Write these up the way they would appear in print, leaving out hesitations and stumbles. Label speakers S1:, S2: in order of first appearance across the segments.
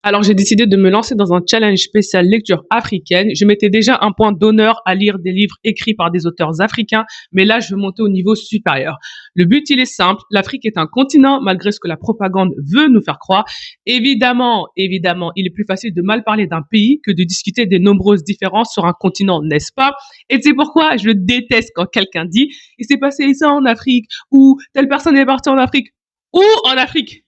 S1: Alors j'ai décidé de me lancer dans un challenge spécial lecture africaine. Je mettais déjà un point d'honneur à lire des livres écrits par des auteurs africains, mais là je veux monter au niveau supérieur. Le but il est simple, l'Afrique est un continent malgré ce que la propagande veut nous faire croire. Évidemment, il est plus facile de mal parler d'un pays que de discuter des nombreuses différences sur un continent, n'est-ce pas? Et c'est pourquoi je déteste quand quelqu'un dit il s'est passé ça en Afrique ou telle personne est partie en Afrique. Où en Afrique?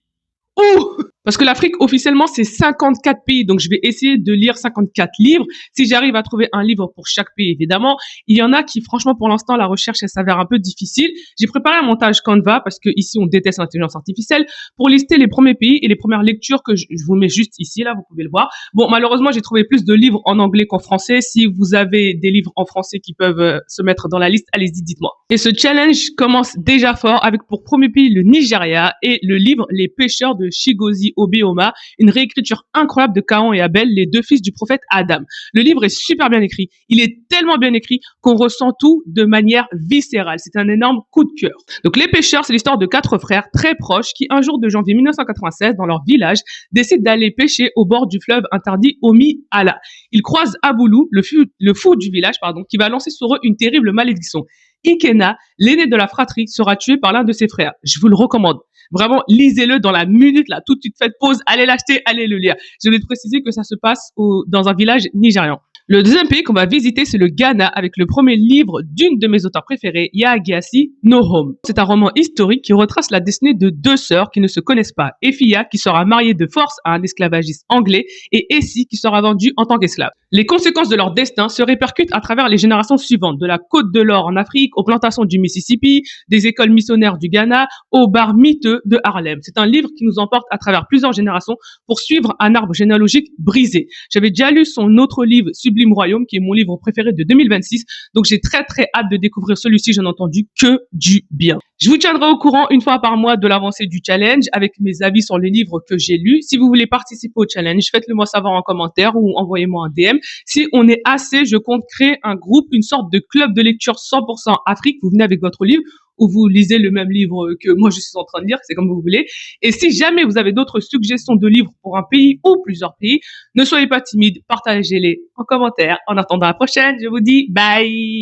S1: Où? Parce que l'Afrique, officiellement, c'est 54 pays. Donc, je vais essayer de lire 54 livres. Si j'arrive à trouver un livre pour chaque pays, évidemment. Il y en a qui, franchement, pour l'instant, la recherche, elle s'avère un peu difficile. J'ai préparé un montage Canva parce que ici, on déteste l'intelligence artificielle pour lister les premiers pays et les premières lectures que je vous mets juste ici, là, vous pouvez le voir. Bon, malheureusement, j'ai trouvé plus de livres en anglais qu'en français. Si vous avez des livres en français qui peuvent se mettre dans la liste, allez-y, dites-moi. Et ce challenge commence déjà fort avec pour premier pays le Nigeria et le livre Les pêcheurs de Chigozie Obioma, une réécriture incroyable de Caïn et Abel, les deux fils du prophète Adam. Le livre est super bien écrit. Il est tellement bien écrit qu'on ressent tout de manière viscérale. C'est un énorme coup de cœur. Donc, Les pêcheurs, c'est l'histoire de quatre frères très proches qui, un jour de janvier 1996, dans leur village, décident d'aller pêcher au bord du fleuve interdit Omi Allah. Ils croisent Aboulou, le fou du village, qui va lancer sur eux une terrible malédiction. Ikena, l'aîné de la fratrie, sera tué par l'un de ses frères. Je vous le recommande. Vraiment, lisez-le dans la minute, là, tout de suite, faites pause, allez l'acheter, allez le lire. Je vais te préciser que ça se passe dans un village nigérian. Le deuxième pays qu'on va visiter, c'est le Ghana, avec le premier livre d'une de mes auteurs préférées, Yaa Gyasi, No Home. C'est un roman historique qui retrace la destinée de deux sœurs qui ne se connaissent pas. Efia, qui sera mariée de force à un esclavagiste anglais, et Essie, qui sera vendue en tant qu'esclave. Les conséquences de leur destin se répercutent à travers les générations suivantes, de la Côte de l'Or en Afrique, aux plantations du Mississippi, des écoles missionnaires du Ghana, aux bars miteux de Harlem. C'est un livre qui nous emporte à travers plusieurs générations pour suivre un arbre généalogique brisé. J'avais déjà lu son autre livre, Sublime Royaume, qui est mon livre préféré de 2026. Donc j'ai très hâte de découvrir celui-ci. J'en ai entendu que du bien. Je vous tiendrai au courant une fois par mois de l'avancée du challenge avec mes avis sur les livres que j'ai lus. Si vous voulez participer au challenge, faites-le moi savoir en commentaire ou envoyez-moi un DM. Si on est assez, je compte créer un groupe, une sorte de club de lecture 100% Afrique. Vous venez avec votre livre ou vous lisez le même livre que moi je suis en train de lire, c'est comme vous voulez. Et si jamais vous avez d'autres suggestions de livres pour un pays ou plusieurs pays, ne soyez pas timide, partagez-les en commentaire. En attendant la prochaine, je vous dis bye!